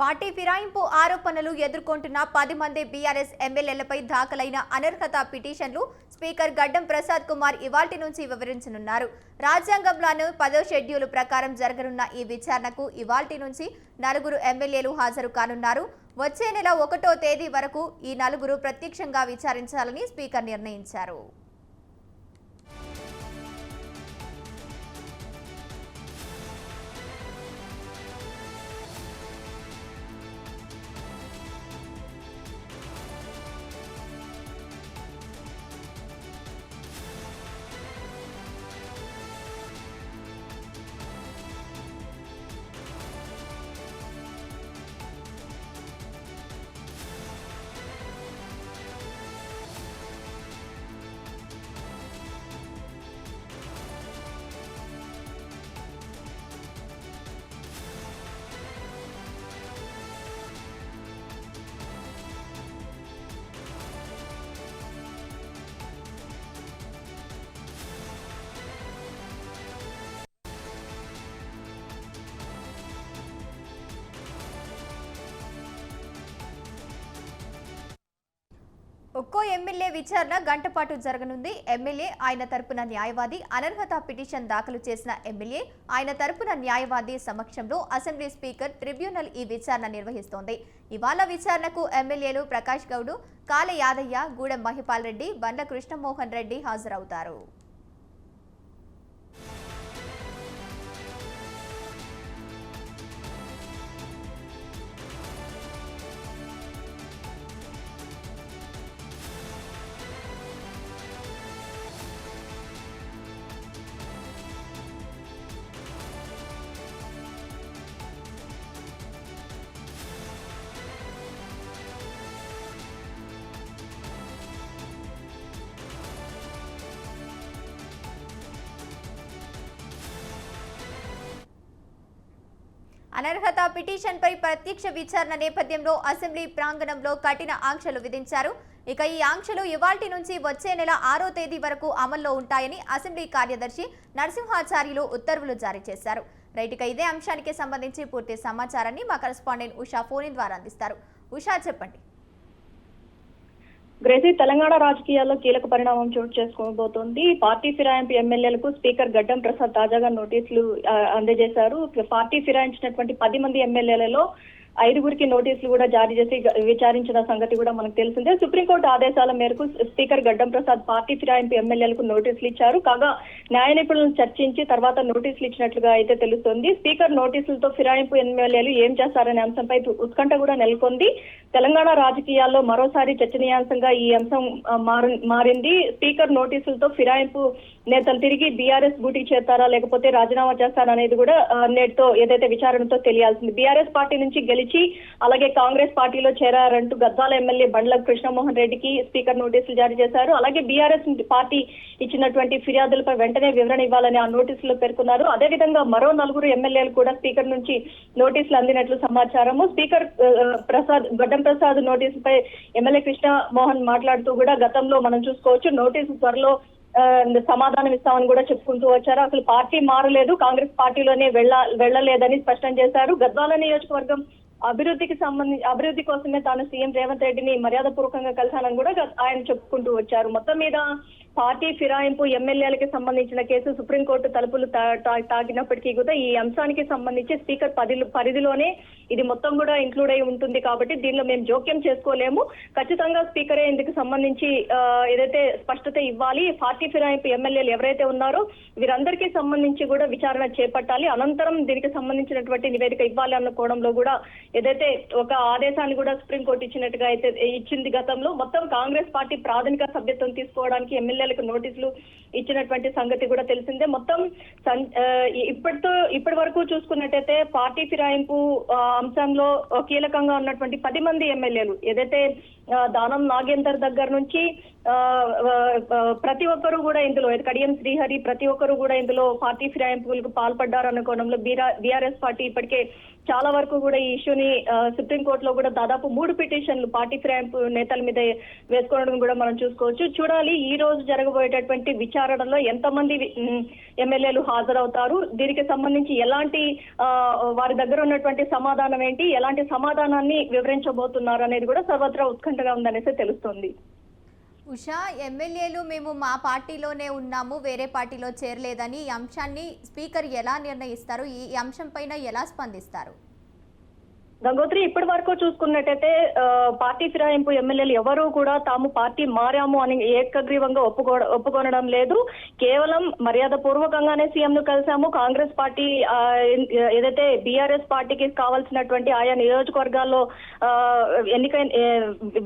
Party ఫిరాయింపు ఆరోపణలు ఎదుర్కొంటున్న 10 మంది బీఆర్ఎస్ ఎమ్మెల్యేలపై దాఖలైన అనర్హత పిటిషన్లు స్పీకర్ గడ్డం ప్రసాద్ కుమార్ ఇవాల్టి నుంచి వివరించనున్నారు. రాజ్యాంగంలోని 10వ షెడ్యూల్ ప్రకారం జరగనున్న ఈ విచారణకు ఇవాల్టి నుంచి 4 ఎమ్మెల్యేలు హాజరు కానున్నారు. వచ్చే నెల 1వ తేదీ వరకు ఈ 4 ప్రత్యక్షంగా విచారించాలని స్పీకర్ నిర్ణయించారు. ఒక్కో ఎమ్మెల్యే విచారణ గంట పాటు జరగనుంది. ఎమ్మెల్యే, ఆయన తరపున న్యాయవాది, అనర్హత పిటిషన్ దాఖలు చేసిన ఎమ్మెల్యే, ఆయన తరపున న్యాయవాది సమక్షంలో అసెంబ్లీ స్పీకర్ ట్రిబ్యునల్ ఈ విచారణ నిర్వహిస్తోంది. ఇవాళ విచారణకు ఎమ్మెల్యేలు ప్రకాష్ గౌడ్, కాళ యాదయ్య, గూడెం మహిపాల్ రెడ్డి, బండ్ల కృష్ణమోహన్ రెడ్డి హాజరవుతారు. అనర్హత పిటిషన్పై ప్రత్యక్ష విచారణ నేపథ్యంలో అసెంబ్లీ ప్రాంగణంలో కఠిన ఆంక్షలు విధించారు. ఇక ఈ ఆంక్షలు ఇవాల్టి నుంచి వచ్చే నెల 6వ తేదీ వరకు అమల్లో ఉంటాయని అసెంబ్లీ కార్యదర్శి నరసింహాచార్యులు ఉత్తర్వులు జారీ చేశారు. రైట్, ఇదే అంశానికి సంబంధించి పూర్తి సమాచారాన్ని మా కరెస్పాండెంట్ ఉషా ఫోన్ ద్వారా అందిస్తారు. ఉషా, చెప్పండి. గ్రేసీ, తెలంగాణ రాజకీయాల్లో కీలక పరిణామం చోటు చేసుకోబోతోంది. పార్టీ ఫిరాయింపు ఎమ్మెల్యేలకు స్పీకర్ గడ్డం ప్రసాద్ తాజాగా నోటీసులు అందజేశారు. పార్టీ ఫిరాయించినటువంటి 10 మంది ఎమ్మెల్యేలలో 5గురికి నోటీసులు కూడా జారీ చేసి విచారించిన సంగతి కూడా మనకు తెలిసిందే. సుప్రీంకోర్టు ఆదేశాల మేరకు స్పీకర్ గడ్డం ప్రసాద్ పార్టీ ఫిరాయింపు ఎమ్మెల్యేలకు నోటీసులు ఇచ్చారు. కాగా న్యాయ నిపుణులను చర్చించి తర్వాత నోటీసులు ఇచ్చినట్లుగా అయితే తెలుస్తోంది. స్పీకర్ నోటీసులతో ఫిరాయింపు ఎమ్మెల్యేలు ఏం చేస్తారనే అంశంపై ఉత్కంఠ కూడా నెలకొంది. తెలంగాణ రాజకీయాల్లో మరోసారి చర్చనీయాంశంగా ఈ అంశం మారింది. స్పీకర్ నోటీసులతో ఫిరాయింపు నేతలు తిరిగి బీఆర్ఎస్ గూటికి చేస్తారా లేకపోతే రాజీనామా చేస్తారా అనేది కూడా నేటితో ఏదైతే విచారణతో తెలియాల్సింది. బీఆర్ఎస్ పార్టీ నుంచి గెలిచి అలాగే కాంగ్రెస్ పార్టీలో చేరారంటూ గద్వాల ఎమ్మెల్యే బండ్ల కృష్ణమోహన్ రెడ్డికి స్పీకర్ నోటీసులు జారీ చేశారు. అలాగే బీఆర్ఎస్ పార్టీ ఇచ్చినటువంటి ఫిర్యాదులపై వెంటనే వివరణ ఇవ్వాలని ఆ నోటీసులో పేర్కొన్నారు. అదేవిధంగా మరో 4 ఎమ్మెల్యేలు కూడా స్పీకర్ నుంచి నోటీసులు అందినట్లు సమాచారము. స్పీకర్ గడ్డం ప్రసాద్ నోటీసుపై ఎమ్మెల్యే కృష్ణమోహన్ మాట్లాడుతూ కూడా గతంలో మనం చూసుకోవచ్చు నోటీసు త్వరలో సమాధానం ఇస్తామని కూడా చెప్పుకుంటూ వచ్చారు. అసలు పార్టీ మారలేదు, కాంగ్రెస్ పార్టీలోనే వెళ్లలేదని స్పష్టం చేశారు. గద్వాల నియోజకవర్గం అభివృద్ధి కోసమే తాను సీఎం రేవంత్ రెడ్డిని మర్యాదపూర్వకంగా కలిశానని కూడా ఆయన చెప్పుకుంటూ వచ్చారు. మొత్తం మీద పార్టీ ఫిరాయింపు ఎమ్మెల్యేలకి సంబంధించిన కేసు సుప్రీంకోర్టు తలుపులు తాగినప్పటికీ కూడా ఈ అంశానికి సంబంధించి స్పీకర్ పరిధిలోనే ఇది మొత్తం కూడా ఇంక్లూడ్ అయి ఉంటుంది కాబట్టి దీనిలో మేము జోక్యం చేసుకోలేము. ఖచ్చితంగా స్పీకరే ఇందుకు సంబంధించి ఏదైతే స్పష్టత ఇవ్వాలి. పార్టీ ఫిరాయింపు ఎమ్మెల్యేలు ఎవరైతే ఉన్నారో వీరందరికీ సంబంధించి కూడా విచారణ చేపట్టాలి. అనంతరం దీనికి సంబంధించినటువంటి నివేదిక ఇవ్వాలి అన్న కోణంలో కూడా ఏదైతే ఒక ఆదేశాన్ని కూడా సుప్రీంకోర్టు ఇచ్చినట్టుగా అయితే ఇచ్చింది. గతంలో మొత్తం కాంగ్రెస్ పార్టీ ప్రాథమిక సభ్యత్వం తీసుకోవడానికి ఎమ్మెల్యేలకు నోటీసులు ఇచ్చినటువంటి సంగతి కూడా తెలిసిందే. మొత్తం ఇప్పటి వరకు చూసుకున్నట్టయితే పార్టీ ఫిరాయింపు అంశంలో కీలకంగా ఉన్నటువంటి 10 మంది ఎమ్మెల్యేలు ఏదైతే దానం నాగేందర్ దగ్గర నుంచి ప్రతి ఒక్కరు కూడా ఇందులో కడియం శ్రీహరి ప్రతి ఒక్కరు కూడా ఇందులో పార్టీ ఫిరాయింపులకు పాల్పడ్డారన్న కోణంలో బీఆర్ఎస్ పార్టీ ఇప్పటికే చాలా వరకు కూడా ఈ ఇష్యూని సుప్రీంకోర్టులో కూడా దాదాపు 3 పిటిషన్లు పార్టీ ఫిరాయింపు నేతల మీద వేసుకోవడం కూడా మనం చూసుకోవచ్చు. చూడాలి ఈ రోజు జరగబోయేటటువంటి విచారణలో ఎంతమంది ఎమ్మెల్యేలు హాజరవుతారు, దీనికి సంబంధించి ఎలాంటి వారి దగ్గర ఉన్నటువంటి సమాధానం ఏంటి, ఎలాంటి సమాధానాన్ని వివరించబోతున్నారు అనేది కూడా సర్వత్రా ఉత్కంఠగా ఉందనేసి తెలుస్తోంది. ఉషా, ఎమ్మెల్యేలు మేము మా పార్టీలోనే ఉన్నాము, వేరే పార్టీలో చేరలేదని ఈ అంశాన్ని స్పీకర్ ఎలా నిర్ణయిస్తారు? ఈ అంశం పైన ఎలా స్పందిస్తారు? గంగోత్రి, ఇప్పటి వరకు చూసుకున్నట్టయితే పార్టీ ఫిరాయింపు ఎమ్మెల్యేలు ఎవరూ కూడా తాము పార్టీ మారాము అని ఏకగ్రీవంగా ఒప్పుకొనడం లేదు. కేవలం మర్యాద పూర్వకంగానే సీఎం ను కలిసాము. కాంగ్రెస్ పార్టీ ఏదైతే బీఆర్ఎస్ పార్టీకి కావాల్సినటువంటి ఆయా నియోజకవర్గాల్లో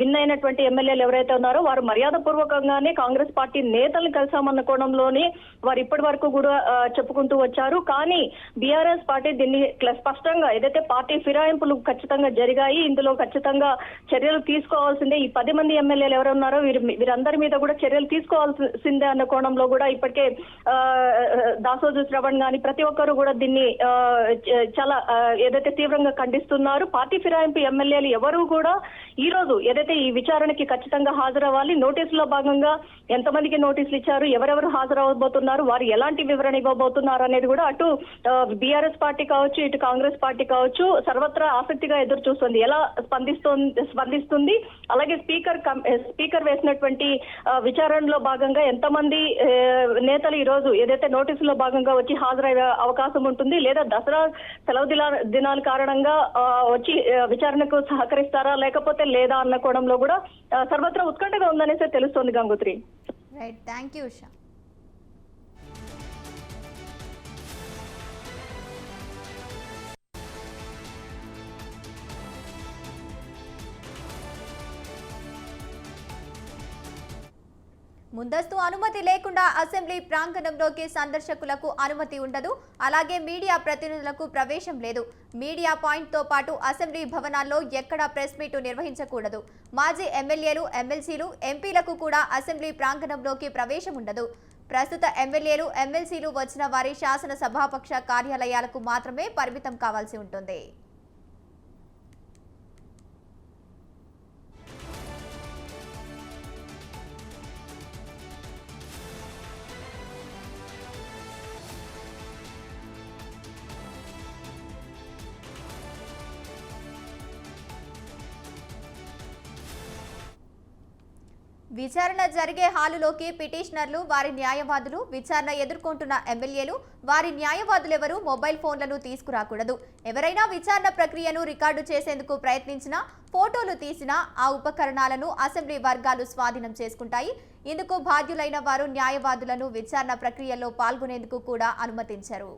విన్ అయినటువంటి ఎమ్మెల్యేలు ఎవరైతే ఉన్నారో వారు మర్యాద పూర్వకంగానే కాంగ్రెస్ పార్టీ నేతలను కలిసామన్న కోణంలోని వారు ఇప్పటి వరకు కూడా చెప్పుకుంటూ వచ్చారు. కానీ బీఆర్ఎస్ పార్టీ దీన్ని స్పష్టంగా ఏదైతే పార్టీ ఫిరాయింపులు ఖచ్చితంగా జరిగాయి, ఇందులో ఖచ్చితంగా చర్యలు తీసుకోవాల్సిందే, ఈ 10 మంది ఎమ్మెల్యేలు ఎవరున్నారో వీరందరి మీద కూడా చర్యలు తీసుకోవాల్సిందే అన్న కోణంలో కూడా ఇప్పటికే దాసోజు శ్రవణ్ గాని ప్రతి ఒక్కరు కూడా దీన్ని చాలా ఏదైతే తీవ్రంగా ఖండిస్తున్నారు. పార్టీ ఫిరాయింపు ఎమ్మెల్యేలు ఎవరు కూడా ఈ రోజు ఏదైతే ఈ విచారణకి ఖచ్చితంగా హాజరవ్వాలి, నోటీసులో భాగంగా ఎంతమందికి నోటీసులు ఇచ్చారు, ఎవరెవరు హాజరవబోతున్నారు, వారు ఎలాంటి వివరణ ఇవ్వబోతున్నారు అనేది కూడా అటు బీఆర్ఎస్ పార్టీ కావచ్చు, ఇటు కాంగ్రెస్ పార్టీ కావచ్చు సర్వత్రా ఆసక్తిగా ఎదురు చూస్తుంది. ఎలా స్పందిస్తుంది అలాగే స్పీకర్ వేసినటువంటి విచారణలో భాగంగా ఎంతమంది నేతలు ఈ రోజు ఏదైతే నోటీసులో భాగంగా వచ్చి హాజరయ్యే అవకాశం ఉంటుంది, లేదా దసరా సెలవు దినాల కారణంగా వచ్చి విచారణకు సహకరిస్తారా లేకపోతే లేదా అన్న కోణంలో కూడా సర్వత్రా ఉత్కంఠగా ఉందనేసి తెలుస్తోంది. Gangotri, right, thank you Usha. ముందస్తు అనుమతి లేకుండా అసెంబ్లీ ప్రాంగణంలోకి సందర్శకులకు అనుమతి ఉండదు. అలాగే మీడియా ప్రతినిధులకు ప్రవేశం లేదు. మీడియా పాయింట్తో పాటు అసెంబ్లీ భవనాల్లో ఎక్కడా ప్రెస్ మీటు నిర్వహించకూడదు. మాజీ ఎమ్మెల్యేలు, ఎమ్మెల్సీలు, ఎంపీలకు కూడా అసెంబ్లీ ప్రాంగణంలోకి ప్రవేశం ఉండదు. ప్రస్తుత ఎమ్మెల్యేలు, ఎమ్మెల్సీలు వచ్చిన వారి శాసన సభాపక్ష కార్యాలయాలకు మాత్రమే పరిమితం కావాల్సి ఉంటుంది. విచారణ జరిగే హాలులోకి పిటిషనర్లు, వారి న్యాయవాదులు, విచారణ ఎదుర్కొంటున్న ఎమ్మెల్యేలు, వారి న్యాయవాదులెవరూ మొబైల్ ఫోన్లను తీసుకురాకూడదు. ఎవరైనా విచారణ ప్రక్రియను రికార్డు చేసేందుకు ప్రయత్నించినా, ఫోటోలు తీసినా ఆ ఉపకరణాలను అసెంబ్లీ వర్గాలు స్వాధీనం చేసుకుంటాయి. ఇందుకు బాధ్యులైన వారు న్యాయవాదులను విచారణ ప్రక్రియలో పాల్గొనేందుకు కూడా అనుమతించరు.